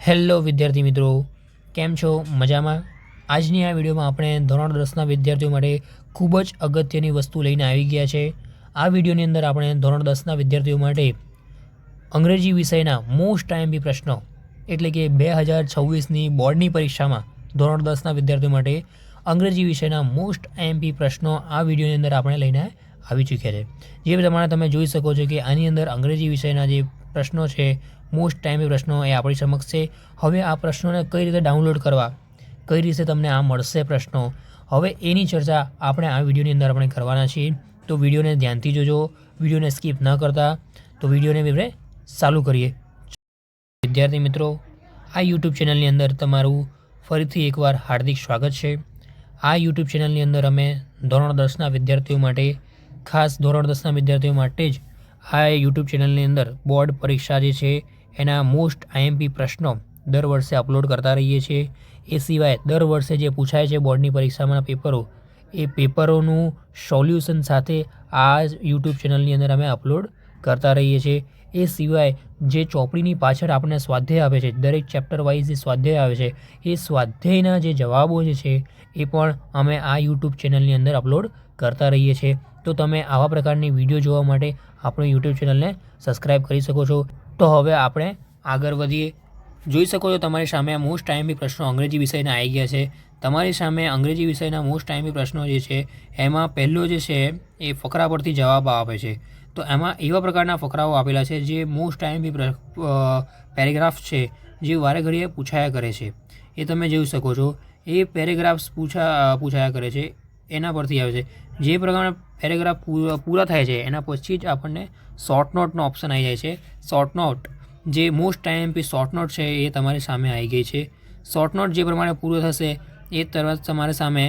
Hello વિદ્યાર્થી મિત્રો, કેમ છો? મજામાં? આજની આ વિડીયોમાં આપણે ધોરણ 10ના વિદ્યાર્થીઓ માટે ખૂબ જ અગત્યની વસ્તુ લઈને આવી ગયા છે। આ વિડીયોની અંદર આપણે ધોરણ 10ના વિદ્યાર્થીઓ માટે અંગ્રેજી વિષયના મોસ્ટ આઈએમપી પ્રશ્નો એટલે કે 2026ની બોર્ડની પરીક્ષામાં ધોરણ 10ના વિદ્યાર્થીઓ માટે અંગ્રેજી વિષયના મોસ્ટ આઈએમપી પ્રશ્નો આ વિડીયોની અંદર આપણે લઈને આવી ચૂક્યા છે। જે પ્રમાણે તમે જોઈ શકો છો કે આની અંદર અંગ્રેજી વિષયના જે પ્રશ્નો છે, મોસ્ટ ટાઈમની પ્રશ્નો એ આપણી સમક્ષ છે। હવે આ પ્રશ્નોને કઈ રીતે ડાઉનલોડ કરવા, કઈ રીતે તમને આ મળશે પ્રશ્નો, હવે એની ચર્ચા આપણે આ વિડીયોની અંદર આપણે કરવાના છીએ। તો વિડીયોને ધ્યાનથી જોજો, વિડીયોને સ્કીપ ન કરતા। તો વિડીયોને આપણે ચાલુ કરીએ। વિદ્યાર્થી મિત્રો, આ યુટ્યુબ ચેનલની અંદર તમારું ફરીથી એકવાર હાર્દિક સ્વાગત છે। આ યુટ્યુબ ચેનલની અંદર અમે ધોરણ 10ના વિદ્યાર્થીઓ માટે, ખાસ ધોરણ 10ના વિદ્યાર્થીઓ માટે જ આ યુટ્યુબ ચેનલની અંદર બોર્ડ પરીક્ષા જે છે એના મોસ્ટ આઈએમપી પ્રશ્નો દર વર્ષે અપલોડ કરતા રહીએ છીએ। એ સિવાય દર વર્ષે જે પૂછાય છે બોર્ડની પરીક્ષામાં પેપરો, એ પેપરોનું સોલ્યુશન સાથે આ યુટ્યુબ ચેનલની અંદર અમે અપલોડ કરતા રહીએ છીએ। એ સિવાય જે ચોપડીની પાછળ આપણને સ્વાધ્યાય આવે છે, દરેક ચેપ્ટર વાઇઝ જે સ્વાધ્યાય આવે છે, એ સ્વાધ્યાયના જે જવાબો જે છે એ પણ અમે આ યુટ્યુબ ચેનલની અંદર અપલોડ કરતા રહીએ છીએ। તો તમે આવા પ્રકારની વિડીયો જોવા માટે આપણું યુટ્યુબ ચેનલને સબસ્ક્રાઈબ કરી શકો છો। તો હવે આપણે આગળ વધીએ। જોઈ શકો છો તમારી સામે આ મોસ્ટ આઈએમપી પ્રશ્નો અંગ્રેજી વિષયના આવી ગયા છે। તમારી સામે અંગ્રેજી વિષયના મોસ્ટ આઈએમપી પ્રશ્નો જે છે એમાં પહેલો જે છે એ ફકરા પરથી જવાબ આપે છે। તો એમાં એવા પ્રકારના ફકરાઓ આપેલા છે જે મોસ્ટ આઈએમપી પેરેગ્રાફ છે, જે વારે ઘડીએ પૂછાયા કરે છે। એ તમે જોઈ શકો છો, એ પેરેગ્રાફ્સ પૂછાયા કરે છે, એના પરથી આવે છે। જે પ્રકારના પેરેગ્રાફ પૂરા થાય છે એના પછી જ આપણને શોર્ટ નોટનો ઓપ્શન આવી જાય છે। શોર્ટ નોટ, જે મોસ્ટ આઈએમપી શોર્ટ નોટ છે એ તમારી સામે આવી ગઈ છે। શોર્ટ નોટ જે પ્રમાણે પૂરો થશે એ તરત તમારી સામે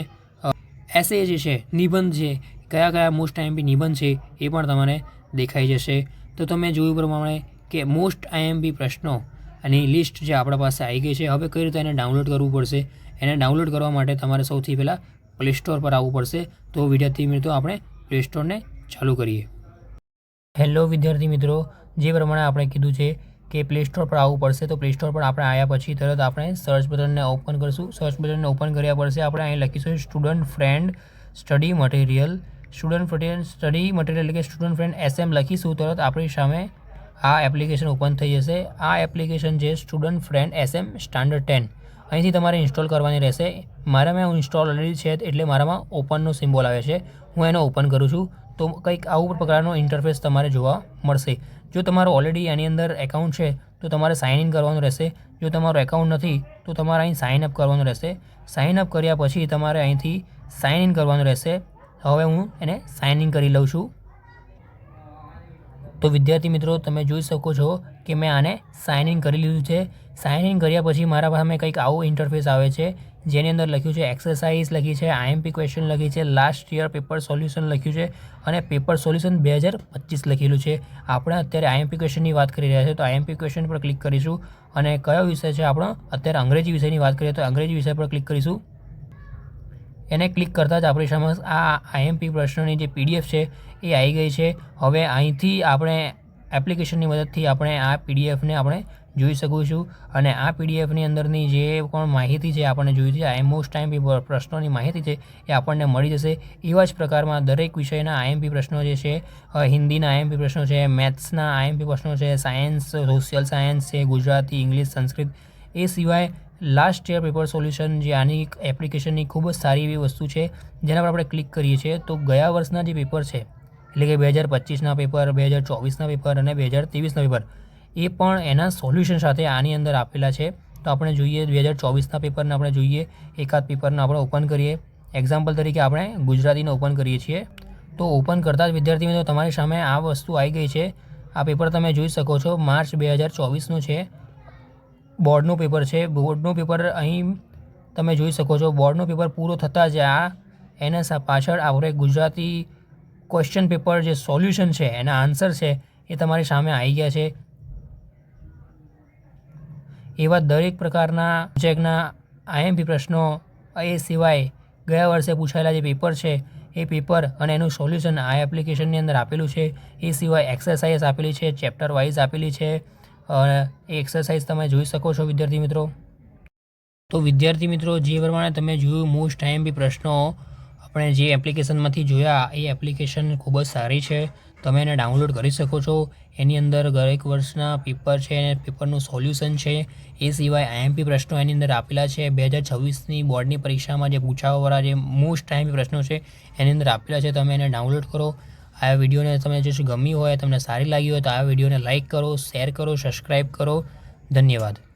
એસે જે છે, નિબંધ છે, કયા કયા મોસ્ટ આઈએમપી નિબંધ છે એ પણ તમારે દેખાઈ જશે। તો તમે જોયું પ્રમાણે કે મોસ્ટ આઈએમપી પ્રશ્નો અને લિસ્ટ જે આપણા પાસે આવી ગઈ છે। હવે કઈ રીતે એને ડાઉનલોડ કરવું પડશે? એને ડાઉનલોડ કરવા માટે તમારે સૌથી પહેલાં પ્લે સ્ટોર પર આવવું પડશે। તો વિદ્યાર્થી મિત્રો, આપણે પ્લે સ્ટોરને ચાલુ કરીએ। હેલો વિદ્યાર્થી મિત્રો, જે પ્રમાણે આપણે કીધું છે કે પ્લે સ્ટોર પર આવવું પડશે, તો પ્લે સ્ટોર પર આપણે આવ્યા પછી તરત આપણે સર્ચ બટનને ઓપન કરીશું। સર્ચ બટનને ઓપન કર્યા પછી આપણે અહીં લખીશું student friend study material. Student friend study material એટલે કે સ્ટુડન્ટ ફ્રેન્ડ SM લખીશું, તરત આપણી સામે આ એપ્લિકેશન ઓપન થઈ જશે। આ એપ્લિકેશન છે સ્ટુડન્ટ ફ્રેન્ડ SM સ્ટાન્ડર્ડ 10। અહીંથી તમારે ઇન્સ્ટોલ કરવાની રહેશે। મારામાં ઇન્સ્ટોલ ઓલરેડી છે એટલે મારામાં ઓપનનો સિમ્બોલ આવે છે, હું એનો ઓપન કરું છું। તો કંઈક આવું પ્રકારનો ઇન્ટરફેસ તમારે જોવા મળશે। જો તમારું ઓલરેડી એની અંદર એકાઉન્ટ છે તો તમારે સાઇન ઇન કરવાનું રહેશે। જો તમારું એકાઉન્ટ નથી તો તમારે અહીં સાઇન અપ કરવાનું રહેશે। સાઇન અપ કર્યા પછી તમારે અહીંથી સાઇન ઇન કરવાનું રહેશે। હવે હું એને સાઇન ઇન કરી લઉં છું। તો વિદ્યાર્થી મિત્રો, તમે જોઈ શકો છો કે મેં આને સાઇન ઇન કરી લીધું છે। સાઇન ઇન કર્યા પછી મારા સામે કંઈક આવો ઇન્ટરફેસ આવે છે, જેની અંદર લખ્યું છે એક્સરસાઇઝ લખી છે, આઈએમપી ક્વેશ્ચન લખી છે, લાસ્ટ યર પેપર સોલ્યુશન લખ્યું છે અને પેપર સોલ્યુશન 2025 લખેલું છે। આપણે અત્યારે આઈએમપી ક્વેશ્ચનની વાત કરી રહ્યા છીએ, તો આઈએમપી ક્વેશ્ચન પર ક્લિક કરીશું અને કયો વિષય છે આપણો? અત્યારે અંગ્રેજી વિષયની વાત કરીએ તો અંગ્રેજી વિષય પર ક્લિક કરીશું। એને ક્લિક કરતાં જ આપણી સામે આ આઈએમપી પ્રશ્નોની જે PDF છે એ આવી ગઈ છે। હવે અહીંથી આપણે એપ્લિકેશનની મદદથી આપણે આ PDFને આપણે જોઈ શકીશું અને આ PDFની અંદરની જે પણ માહિતી છે આપણને જોઈતી છે, મોસ્ટ આઈએમપી પ્રશ્નોની માહિતી છે એ આપણને મળી જશે। એવા જ પ્રકારમાં દરેક વિષયના આઈએમપી પ્રશ્નો જે છે, હિન્દીના આઈએમપી પ્રશ્નો છે, મેથ્સના આઈએમપી પ્રશ્નો છે, સાયન્સ, સોશિયલ સાયન્સ છે, ગુજરાતી, ઇંગ્લિશ, સંસ્કૃત, એ સિવાય લાસ્ટ યર પેપર સોલ્યુશન, જે આની એપ્લિકેશનની ખૂબ જ સારી એવી વસ્તુ છે, જેના પર આપણે ક્લિક કરીએ છીએ તો ગયા વર્ષના જે પેપર છે એટલે કે 2025ના પેપર, 2024ના પેપર અને 2023ના પેપર, એ પણ એના સોલ્યુશન સાથે આની અંદર આપેલા છે। તો આપણે જોઈએ 2024ના પેપરને આપણે જોઈએ, એકાદ પેપરને આપણે ઓપન કરીએ। એક્ઝામ્પલ તરીકે આપણે ગુજરાતીને ઓપન કરીએ છીએ। તો ઓપન કરતાં જ વિદ્યાર્થી મિત્રો તમારી સામે આ વસ્તુ આવી ગઈ છે। આ પેપર તમે જોઈ શકો છો, માર્ચ 2024નું છે, બોર્ડનું પેપર છે। બોર્ડનું પેપર અહીં તમે જોઈ શકો છો। બોર્ડનું પેપર પૂરો થતાં જ એના પાછળ આપણે ગુજરાતી ક્વેશ્ચન પેપર જે સોલ્યુશન છે, એના આન્સર છે એ તમારી સામે આવી ગયા છે। એવા દરેક પ્રકારના સબ્જેક્ટના આઈએમપી પ્રશ્નો, એ સિવાય ગયા વર્ષે પૂછાયેલા જે પેપર છે એ પેપર અને એનું સોલ્યુશન આ એપ્લિકેશનની અંદર આપેલું છે। એ સિવાય એક્સરસાઇઝ આપેલી છે, ચેપ્ટર વાઇઝ આપેલી છે એ એક્સરસાઇઝ તમે જોઈ શકો છો વિદ્યાર્થી મિત્રો. તો વિદ્યાર્થી મિત્રો, જે પ્રમાણે તમે જોયું મોસ્ટ IMP પ્રશ્નો આપણે જે એપ્લિકેશનમાંથી જોયા, એ એપ્લિકેશન ખૂબ જ સારી છે. તમે એને ડાઉનલોડ કરી શકો છો. એની અંદર દરેક વર્ષના પેપર છે અને પેપરનું સોલ્યુશન છે. એ સિવાય IMP પ્રશ્નો એની અંદર આપેલા છે. 2026ની બોર્ડની પરીક્ષામાં જે પૂછાવાવાળા જે મોસ્ટ IMP પ્રશ્નો છે એની અંદર આપેલા છે. તમે એને ડાઉનલોડ કરો. આ વિડીયોને તમે જો ગમી હોય, તમને સારી લાગી હોય તો આ વિડીયોને લાઇક કરો, શેર કરો, સબસ્ક્રાઈબ કરો. ધન્યવાદ.